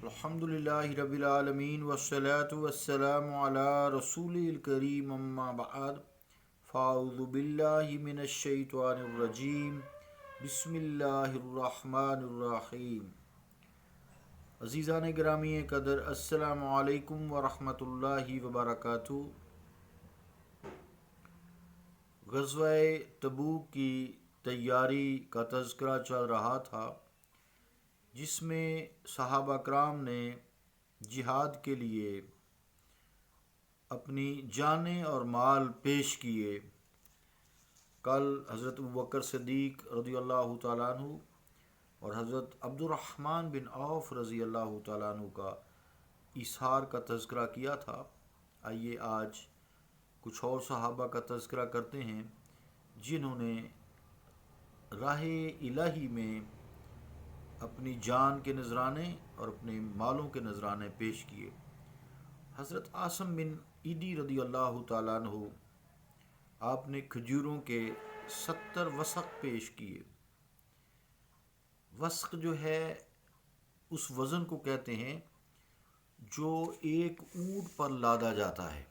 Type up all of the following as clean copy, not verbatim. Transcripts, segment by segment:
الحمدللہ رب العالمین والصلاة والسلام علی رسول الکریم اما بعد فاعوذ باللہ من الشیطان الرجیم بسم اللہ الرحمن الرحیم۔ عزیزان گرامی قدر، السلام علیکم ورحمۃ اللہ وبرکاتہ۔ غزوہ تبوک کی تیاری کا تذکرہ چل رہا تھا، جس میں صحابہ کرام نے جہاد کے لیے اپنی جانیں اور مال پیش کیے۔ کل حضرت ابوبکر صدیق رضی اللہ تعالیٰ عنہ اور حضرت عبد الرحمن بن عوف رضی اللہ تعالیٰ عنہ کا ایثار کا تذکرہ کیا تھا۔ آئیے آج کچھ اور صحابہ کا تذکرہ کرتے ہیں جنہوں نے راہ الہی میں اپنی جان کے نذرانے اور اپنے مالوں کے نذرانے پیش کیے۔ حضرت عاصم بن ایدی رضی اللہ تعالیٰ عنہ، آپ نے کھجوروں کے 70 وسق پیش کیے۔ وسق جو ہے اس وزن کو کہتے ہیں جو ایک اونٹ پر لادا جاتا ہے۔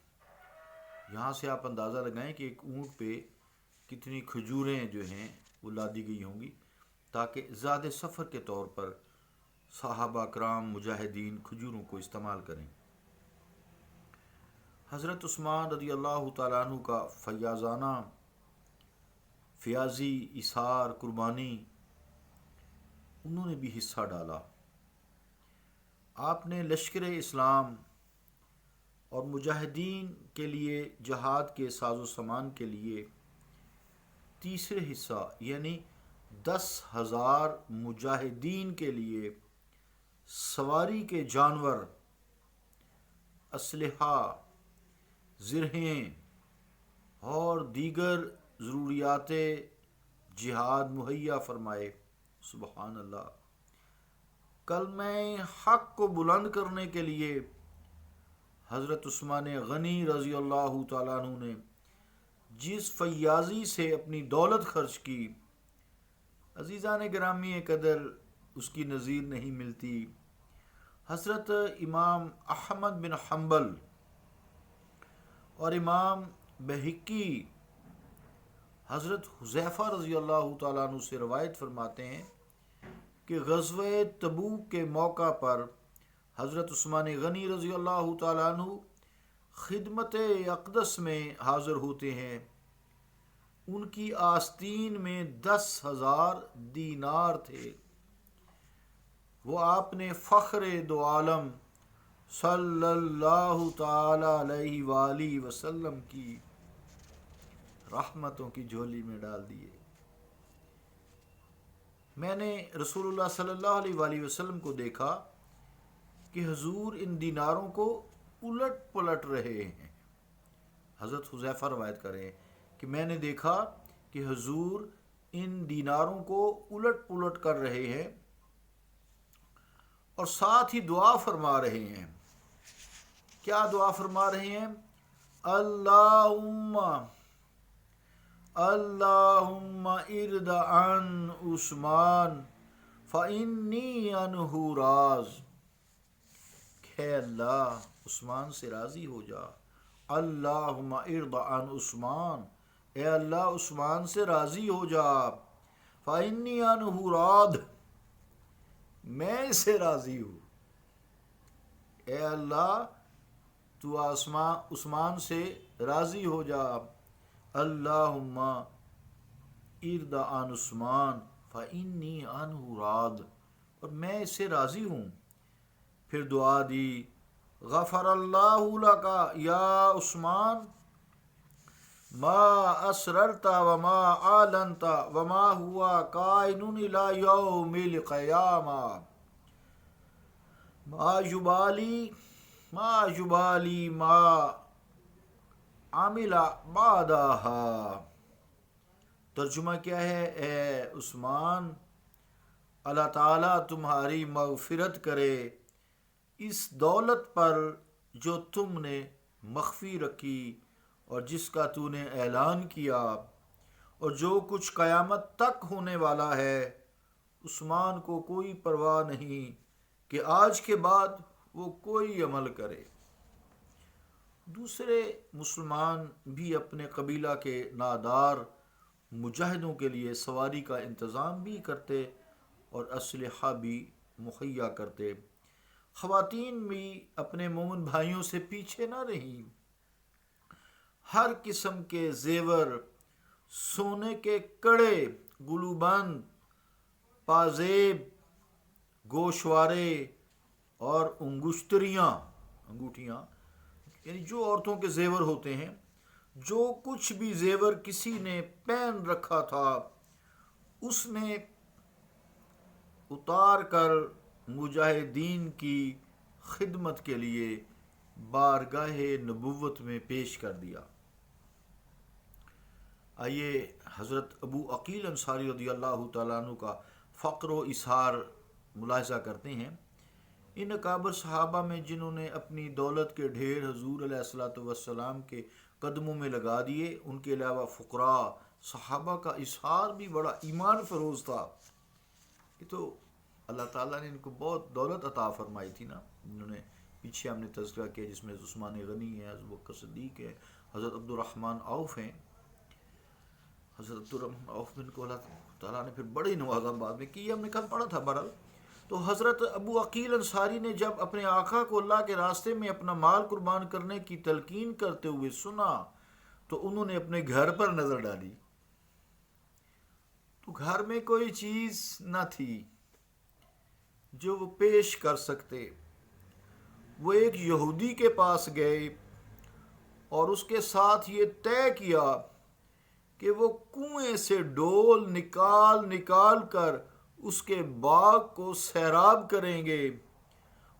یہاں سے آپ اندازہ لگائیں کہ ایک اونٹ پہ کتنی کھجوریں جو ہیں وہ لادی گئی ہوں گی، تاکہ زیادہ سفر کے طور پر صحابہ کرام مجاہدین کھجوروں کو استعمال کریں۔ حضرت عثمان رضی اللہ تعالیٰ عنہ کا فیاضانہ فیاضی ایثار قربانی، انہوں نے بھی حصہ ڈالا۔ آپ نے لشکر اسلام اور مجاہدین کے لیے جہاد کے ساز و سامان کے لیے تیسرے حصہ یعنی 10,000 مجاہدین کے لیے سواری کے جانور، اسلحہ، زرہیں اور دیگر ضروریات جہاد مہیا فرمائے۔ سبحان اللہ۔ کلمہ حق کو بلند کرنے کے لیے حضرت عثمان غنی رضی اللہ تعالیٰ عنہ نے جس فیاضی سے اپنی دولت خرچ کی، عزیزان گرامی قدر، اس کی نظیر نہیں ملتی۔ حضرت امام احمد بن حنبل اور امام بہقی حضرت حذیفہ رضی اللہ تعالیٰ عنہ سے روایت فرماتے ہیں کہ غزوہ تبوک کے موقع پر حضرت عثمان غنی رضی اللہ تعالیٰ عنہ خدمت اقدس میں حاضر ہوتے ہیں۔ ان کی آستین میں 10,000 دینار تھے۔ وہ آپ نے فخر دو عالم صلی اللہ تعالی علیہ وآلہ وسلم کی رحمتوں کی جھولی میں ڈال دیے۔ میں نے رسول اللہ صلی اللہ علیہ وآلہ وسلم کو دیکھا کہ حضور ان دیناروں کو الٹ پلٹ رہے ہیں۔ حضرت حذیفہ روایت کر رہے ہیں کہ میں نے دیکھا کہ حضور ان دیناروں کو الٹ پلٹ کر رہے ہیں اور ساتھ ہی دعا فرما رہے ہیں۔ کیا دعا فرما رہے ہیں؟ اللہم ارد عن عثمان فإنی عنہ راض۔ اے اللہ، عثمان سے راضی ہو جا۔ اللہم ارد عن عثمان، اے اللہ عثمان سے راضی ہو جا۔ فإنی عنہ راض، میں اسے راضی ہوں۔ اے اللہ تو عثمان سے راضی ہو جا۔ اللہم ارد عن عثمان فإنی عنہ راض، اور میں اس سے راضی ہوں۔ پھر دعا دی، غفر اللہ لک یا عثمان ما اسررت وما اعلنت وما ہوا کائن الی یوم القیامہ ما یبالی ما عمل بعدہا۔ ترجمہ کیا ہے؟ اے عثمان، اللہ تعالیٰ تمہاری مغفرت کرے اس دولت پر جو تم نے مخفی رکھی اور جس کا تو نے اعلان کیا، اور جو کچھ قیامت تک ہونے والا ہے، عثمان کو کوئی پرواہ نہیں کہ آج کے بعد وہ کوئی عمل کرے۔ دوسرے مسلمان بھی اپنے قبیلہ کے نادار مجاہدوں کے لیے سواری کا انتظام بھی کرتے اور اسلحہ بھی مہیا کرتے۔ خواتین بھی اپنے مومن بھائیوں سے پیچھے نہ رہیں۔ ہر قسم کے زیور، سونے کے کڑے، گلوبند، پازیب، گوشوارے اور انگوٹھیاں یعنی جو عورتوں کے زیور ہوتے ہیں، جو کچھ بھی زیور کسی نے پہن رکھا تھا اس نے اتار کر مجاہدین کی خدمت کے لیے بارگاہ نبوت میں پیش کر دیا۔ آئیے حضرت ابو عقیل انصاری رضی اللہ تعالیٰ عنہ کا فقر و اظہار ملاحظہ کرتے ہیں۔ ان اکابر صحابہ میں جنہوں نے اپنی دولت کے ڈھیر حضور علیہ الصلوۃ والسلام کے قدموں میں لگا دیے، ان کے علاوہ فقراء صحابہ کا اظہار بھی بڑا ایمان فروز تھا۔ یہ تو اللہ تعالیٰ نے ان کو بہت دولت عطا فرمائی تھی نا، انہوں نے پیچھے ہم نے تذکرہ کیا جس میں عثمان غنی ہے، حضرت ابوبکر صدیق ہے، حضرت عبد الرحمن عوف ہیں۔ حضرت عبد الرحمن عوف بن کو اللہ تعالیٰ نے پھر بڑی نوازا بعد میں کی، ہم نے کل پڑھا تھا بہرحال۔ تو حضرت ابو عقیل انصاری نے جب اپنے آقا کو اللہ کے راستے میں اپنا مال قربان کرنے کی تلقین کرتے ہوئے سنا تو انہوں نے اپنے گھر پر نظر ڈالی، تو گھر میں کوئی چیز نہ تھی جو وہ پیش کر سکتے۔ وہ ایک یہودی کے پاس گئے اور اس کے ساتھ یہ طے کیا کہ وہ کنویں سے ڈول نکال کر اس کے باغ کو سیراب کریں گے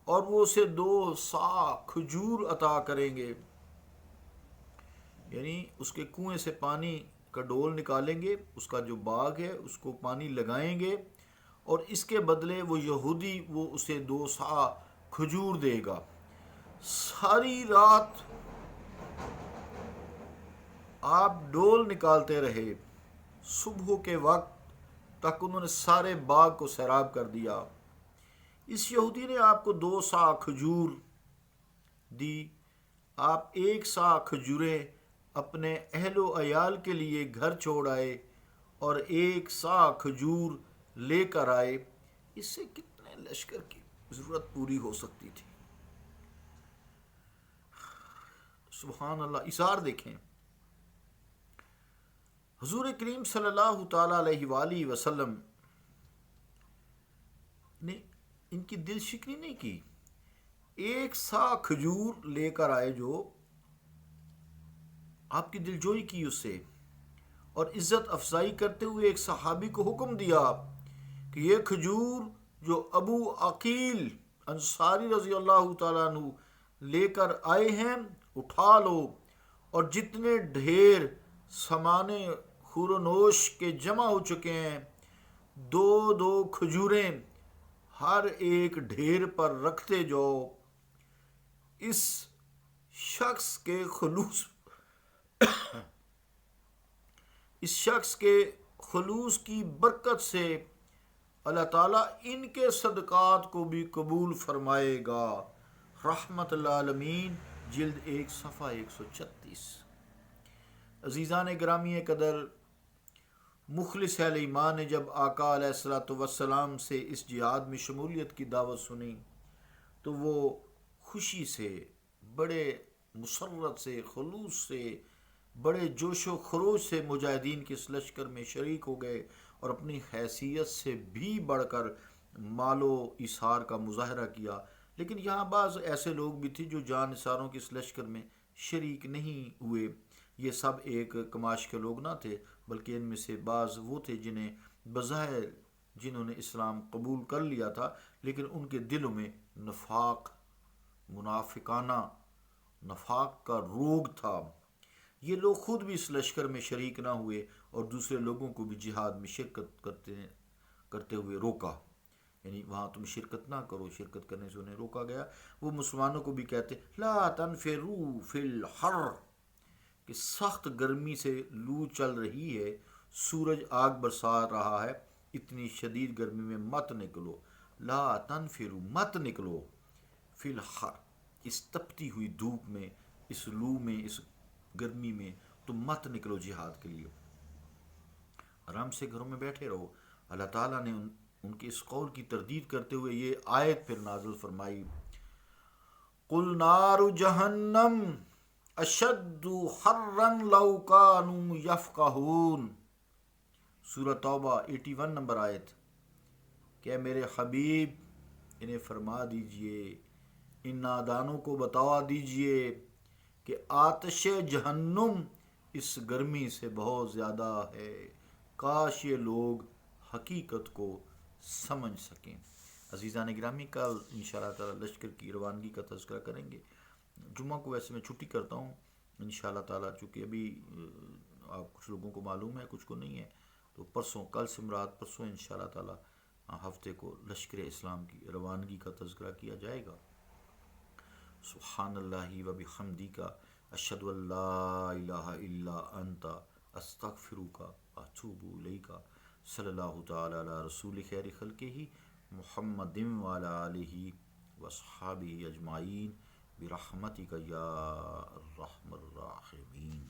اور وہ اسے 2 صاع کھجور عطا کریں گے، یعنی اس کے کنویں سے پانی کا ڈول نکالیں گے، اس کا جو باغ ہے اس کو پانی لگائیں گے اور اس کے بدلے وہ یہودی وہ اسے 2 صاع کھجور دے گا۔ ساری رات آپ ڈول نکالتے رہے، صبح کے وقت تک انہوں نے سارے باغ کو سیراب کر دیا۔ اس یہودی نے آپ کو 2 صاع کھجور دی۔ آپ 1 صاع کھجوریں اپنے اہل و عیال کے لیے گھر چھوڑ آئے اور 1 صاع کھجور لے کر آئے۔ اس سے کتنے لشکر کی ضرورت پوری ہو سکتی تھی؟ سبحان اللہ، اثار دیکھیں۔ حضور کریم صلی اللہ تعالیٰ علیہ وآلہ وسلم نے ان کی دل شکنی نہیں کی۔ 1 صاع کھجور لے کر آئے، جو آپ کی دل جوئی کی اس سے، اور عزت افزائی کرتے ہوئے ایک صحابی کو حکم دیا کہ یہ کھجور جو ابو عقیل انصاری رضی اللہ تعالیٰ عنہ لے کر آئے ہیں اٹھا لو، اور جتنے ڈھیر سامانے خورنوش کے جمع ہو چکے ہیں 2 کھجوریں ہر ایک ڈھیر پر رکھتے جاؤ۔ اس شخص کے خلوص کی برکت سے اللہ تعالیٰ ان کے صدقات کو بھی قبول فرمائے گا۔ رحمت العالمین، جلد 1 صفحہ 136۔ عزیزان گرامی قدر، مخلص اہل ایمان نے جب آقا علیہ الصلوۃ والسلام سے اس جہاد میں شمولیت کی دعوت سنی تو وہ خوشی سے، بڑے مسرت سے، خلوص سے، بڑے جوش و خروش سے مجاہدین کے اس لشکر میں شریک ہو گئے اور اپنی حیثیت سے بھی بڑھ کر مال و ایثار کا مظاہرہ کیا۔ لیکن یہاں بعض ایسے لوگ بھی تھے جو جان نثاروں کے اس لشکر میں شریک نہیں ہوئے۔ یہ سب ایک کماش کے لوگ نہ تھے، بلکہ ان میں سے بعض وہ تھے جنہوں نے اسلام قبول کر لیا تھا، لیکن ان کے دلوں میں منافقانہ نفاق کا روگ تھا۔ یہ لوگ خود بھی اس لشکر میں شریک نہ ہوئے اور دوسرے لوگوں کو بھی جہاد میں شرکت کرتے ہوئے روکا، یعنی وہاں تم شرکت نہ کرو، شرکت کرنے سے انہیں روکا گیا۔ وہ مسلمانوں کو بھی کہتے لا تنفروا فی الحر، کہ سخت گرمی سے لو چل رہی ہے، سورج آگ برسا رہا ہے، اتنی شدید گرمی میں مت نکلو۔ لا تنفروا مت نکلو فی الحر اس تپتی ہوئی دھوپ میں، اس لو میں، اس گرمی میں تم مت نکلو جہاد کے لیے، آرام سے گھروں میں بیٹھے رہو۔ اللہ تعالیٰ نے ان کے اس قول کی تردید کرتے ہوئے یہ آیت پھر نازل فرمائی، قل نار جہنم اشد حرا لو کانوا یفقہون، سورہ توبہ 81 نمبر آیت، کہ میرے حبیب انہیں فرما دیجئے، ان نادانوں کو بتا دیجئے کہ آتش جہنم اس گرمی سے بہت زیادہ ہے، کاش یہ لوگ حقیقت کو سمجھ سکیں۔ عزیزان گرامی، کل انشاءاللہ تعالی لشکر کی روانگی کا تذکرہ کریں گے۔ جمعہ کو ویسے میں چھٹی کرتا ہوں انشاءاللہ تعالی، چونکہ ابھی آپ کچھ لوگوں کو معلوم ہے کچھ کو نہیں ہے، تو پرسوں، کل سے مراد پرسوں انشاءاللہ تعالی ہفتے کو لشکر اسلام کی روانگی کا تذکرہ کیا جائے گا۔ سبحان اللہ و بحمدک اشہد ان لا الہ الا انت استغفرک و اتوب الیک۔ صلی اللہ تعالی علی رسول خیر خلقہ محمد وعلی آلہ واصحابہ اجمعین برحمتک یا ارحم الراحمین۔